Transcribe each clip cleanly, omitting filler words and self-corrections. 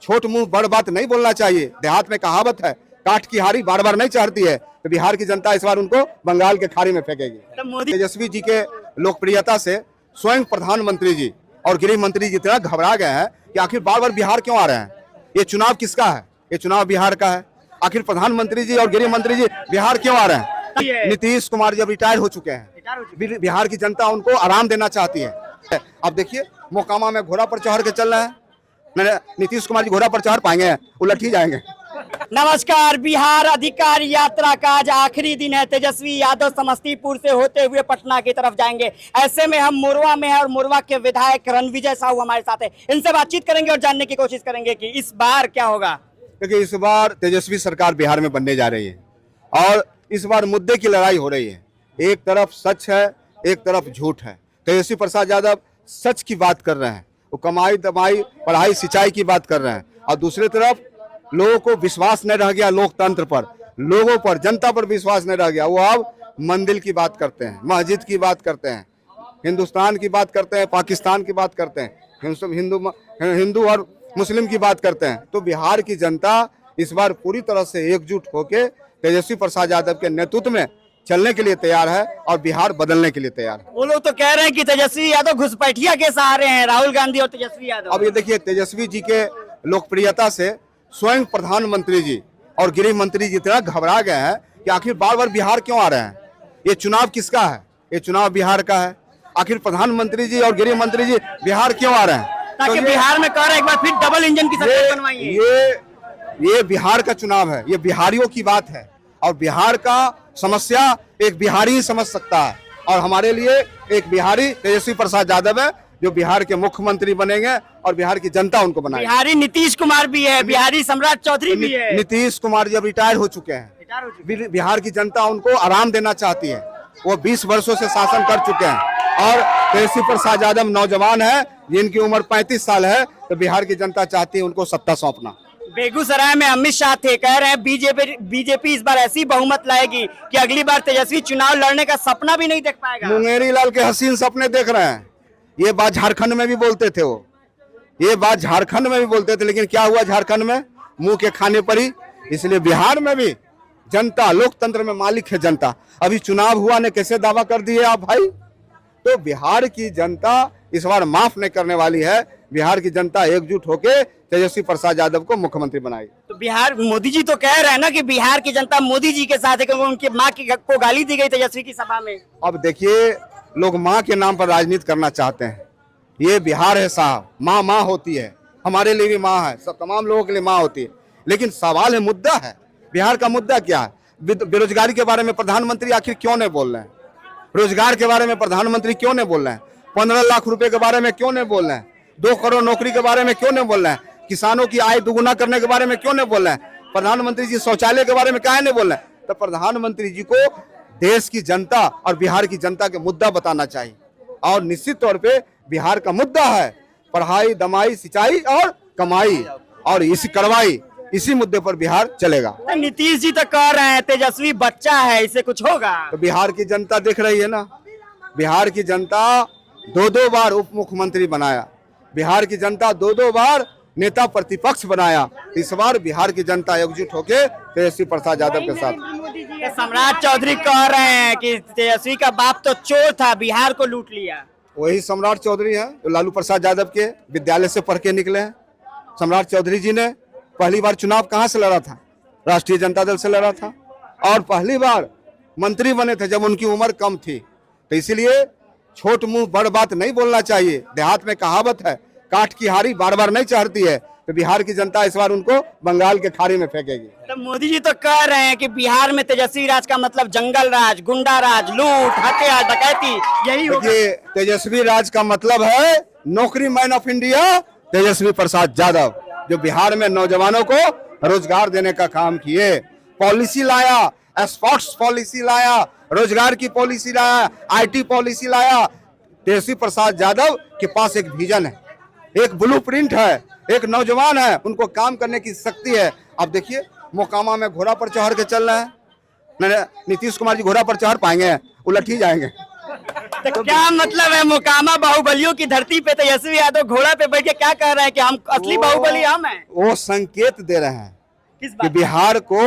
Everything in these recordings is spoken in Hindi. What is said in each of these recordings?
छोट मुंह बड़ बात नहीं बोलना चाहिए। देहात में कहावत है, काठ की हारी बार बार नहीं चढ़ती है। तो बिहार की जनता इस बार उनको बंगाल के खाड़ी में फेंकेगी। तेजस्वी जी के लोकप्रियता से स्वयं प्रधानमंत्री जी और गृह मंत्री जी इतना घबरा गए हैं कि आखिर बार बार बिहार क्यों आ रहे हैं। ये चुनाव किसका है? ये चुनाव बिहार का है। आखिर प्रधानमंत्री जी और गृह मंत्री जी बिहार क्यों आ रहे हैं? नीतीश कुमार जब रिटायर हो चुके हैं, बिहार की जनता उनको आराम देना चाहती है। अब देखिए मोकामा में घोड़ा पर चढ़ के चल रहे हैं। नीतीश कुमार जी घोड़ा पर चढ़ पाएंगे? उलट ही जाएंगे। नमस्कार। बिहार अधिकार यात्रा का आज आखिरी दिन है। तेजस्वी यादव समस्तीपुर से होते हुए पटना की तरफ जाएंगे। ऐसे में हम मोरवा में हैं और मोरवा के विधायक रणविजय साहू हमारे साथ है। इनसे बातचीत करेंगे और जानने की कोशिश करेंगे कि इस बार क्या होगा। क्योंकि इस बार तेजस्वी सरकार बिहार में बनने जा रही है और इस बार मुद्दे की लड़ाई हो रही है। एक तरफ सच है, एक तरफ झूठ है। तेजस्वी प्रसाद यादव सच की बात कर रहे हैं, वो कमाई दमाई पढ़ाई सिंचाई की बात कर रहे हैं, और दूसरी तरफ लोगों को विश्वास नहीं रह गया लोकतंत्र पर, लोगों पर, जनता पर विश्वास नहीं रह गया। वो अब मंदिर की बात करते हैं, मस्जिद की बात करते हैं, हिंदुस्तान की बात करते हैं, पाकिस्तान की बात करते हैं, हिंदू और मुस्लिम की बात करते हैं। तो बिहार की जनता इस बार पूरी तरह से एकजुट होकर तेजस्वी प्रसाद यादव के नेतृत्व में चलने के लिए तैयार है और बिहार बदलने के लिए तैयार है। वो लोग तो कह रहे हैं कि तेजस्वी यादव घुसपैठिया के सहारे हैं, राहुल गांधी और तेजस्वी यादव। अब ये देखिए तेजस्वी जी के लोकप्रियता से स्वयं प्रधानमंत्री जी और गृह मंत्री जी इतना घबरा गए हैं कि आखिर बार बार बिहार क्यों आ रहे हैं। ये चुनाव किसका है? ये चुनाव बिहार का है। आखिर प्रधानमंत्री जी और गृह मंत्री जी बिहार क्यों आ रहे हैं? ताकि बिहार में कह रहे हैं एक बार फिर डबल इंजन की सरकार बनवाइए। ये बिहार का चुनाव है, ये बिहारियों की बात है और बिहार का समस्या एक बिहारी ही समझ सकता है। और हमारे लिए एक बिहारी तेजस्वी प्रसाद यादव है जो बिहार के मुख्यमंत्री बनेंगे और बिहार की जनता उनको बनाएगी। बिहारी नीतीश कुमार भी है, बिहारी सम्राट चौधरी भी है। नीतीश कुमार जब रिटायर हो चुके हैं, बिहार की जनता उनको आराम देना चाहती है। वो 20 वर्षों से शासन कर चुके हैं और तेजस्वी प्रसाद यादव नौजवान है जिनकी उम्र 35 साल है। तो बिहार की जनता चाहती है उनको सत्ता सौंपना। बेगूसराय में अमित शाह थे, कह रहे हैं बीजेपी इस बार ऐसी बहुमत लाएगी कि अगली बार तेजस्वी चुनाव लड़ने का सपना भी नहीं देख पाएगा। मुंगेरी लाल के हसीन सपने देख रहे हैं। ये बात झारखंड में भी बोलते थे, वो ये बात झारखंड में भी बोलते थे, लेकिन क्या हुआ झारखंड में? मुंह के खाने पर ही। इसलिए बिहार में भी जनता, लोकतंत्र में मालिक है जनता। अभी चुनाव हुआ ने कैसे दावा कर दिए आप भाई? तो बिहार की जनता इस बार माफ नहीं करने वाली है। बिहार की जनता एकजुट होकर तेजस्वी प्रसाद यादव को मुख्यमंत्री बनाई। तो बिहार मोदी जी तो कह रहे हैं ना कि बिहार की जनता मोदी जी के साथ है, क्योंकि उनकी माँ को गाली दी गई तेजस्वी की सभा में। अब देखिए लोग माँ के नाम पर राजनीति करना चाहते हैं। ये बिहार है साहब, माँ माँ होती है, हमारे लिए भी माँ है, सब तमाम लोगों के लिए माँ होती है। लेकिन सवाल है, मुद्दा है, बिहार का मुद्दा क्या है? बेरोजगारी के बारे में प्रधानमंत्री आखिर क्यों नहीं बोल रहे हैं? रोजगार के बारे में प्रधानमंत्री क्यों नहीं बोल रहे हैं? 15 लाख रुपए के बारे में क्यों नहीं बोल रहे हैं? 2 करोड़ नौकरी के बारे में क्यों नहीं बोल रहे हैं? किसानों की आय दुगुना करने के बारे में क्यों नहीं बोल रहे हैं? प्रधानमंत्री जी शौचालय के बारे में काहे नहीं बोल रहे हैं? तो प्रधानमंत्री जी को देश की जनता और बिहार की जनता के मुद्दा बताना चाहिए। और निश्चित तौर पे बिहार का मुद्दा है पढ़ाई दमाई सिंचाई और कमाई और इसी करवाई, इसी मुद्दे पर बिहार चलेगा। तो नीतीश जी तो कह रहे हैं तेजस्वी बच्चा है, इससे कुछ होगा। तो बिहार की जनता देख रही है ना, बिहार की जनता 2 बार उप मुख्यमंत्री बनाया, बिहार की जनता 2 बार नेता प्रतिपक्ष बनाया। इस बार बिहार की जनता एकजुट होकर तेजस्वी प्रसाद यादव के साथ। सम्राट चौधरी कह रहे हैं कि तेजस्वी का बाप तो चोर था, बिहार को लूट लिया। वही सम्राट चौधरी है जो लालू प्रसाद यादव के विद्यालय से पढ़ के निकले हैं। सम्राट चौधरी जी ने पहली बार चुनाव कहाँ से लड़ा था? राष्ट्रीय जनता दल से लड़ा था और पहली बार मंत्री बने थे जब उनकी उम्र कम थी। तो इसलिए छोट मुंह बड़ बात नहीं बोलना चाहिए। देहात में कहावत है, काठ की हारी बार बार नहीं चढ़ती है। तो बिहार की जनता इस बार उनको बंगाल के खाड़ी में फेंकेगी। तो मोदी जी तो कह रहे हैं कि बिहार में तेजस्वी राज का मतलब जंगल राज, गुंडा राज, लूट, हत्या, डकैती, यही होगा। तेजस्वी राज का मतलब है नौकरी man of India Tejashwi Prasad Yadav, जो बिहार में नौजवानों को रोजगार देने का काम किए। पॉलिसी लाया, स्पोर्ट्स पॉलिसी लाया, रोजगार की पॉलिसी लाया, IT पॉलिसी लाया। तेजस्वी प्रसाद यादव के पास एक विजन है, एक ब्लूप्रिंट है, एक नौजवान है, उनको काम करने की शक्ति है। अब देखिए मोकामा में घोड़ा पर चढ़ के चल रहे हैं। नीतीश कुमार जी घोड़ा पर चढ़ पाएंगे? उलट ही जाएंगे। तो क्या मतलब है, मोकामा बाहुबलियों की धरती पे तेजस्वी यादव घोड़ा पे बैठ के क्या कह रहे हैं कि हम असली बाहुबली हम हैं? वो संकेत दे रहे हैं किस कि बात? बिहार को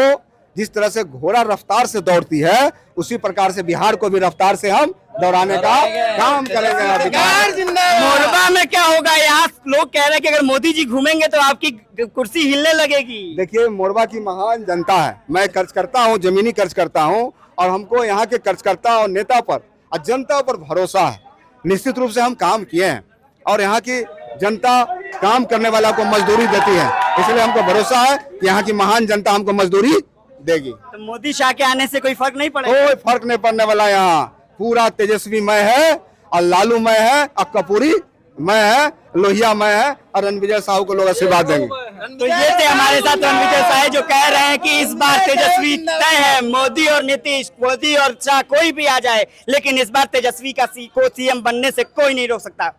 जिस तरह से घोड़ा रफ्तार से दौड़ती है, उसी प्रकार से बिहार को भी रफ्तार से हम दौड़ाने का काम करेंगे। मोरबा में क्या होगा? यहाँ लोग कह रहे हैं कि अगर मोदी जी घूमेंगे तो आपकी कुर्सी हिलने लगेगी। देखिए, मोरबा की महान जनता है। मैं कर्ज करता हूँ, जमीनी कर्ज करता हूँ, और हमको यहाँ के कर्जकर्ता और नेता पर और जनता पर भरोसा है। निश्चित रूप से हम काम किए हैं और यहाँ की जनता काम करने वाला को मजदूरी देती है, इसलिए हमको भरोसा है कि यहाँ की महान जनता हमको मजदूरी देगी। तो मोदी शाह के आने से कोई फर्क नहीं पड़ेगा? कोई फर्क नहीं पड़ने वाला। यहाँ पूरा तेजस्वी मय है और लालू मय है और कपूरी मय है, लोहिया मय है, और रणविजय साहू को लोग आशीर्वाद देंगे। तो ये थे हमारे साथ रणविजय साह जो कह रहे हैं कि इस बार तेजस्वी तय है। मोदी और नीतीश, मोदी और शाह कोई भी आ जाए, लेकिन इस बार तेजस्वी को सीएम बनने से कोई नहीं रोक सकता।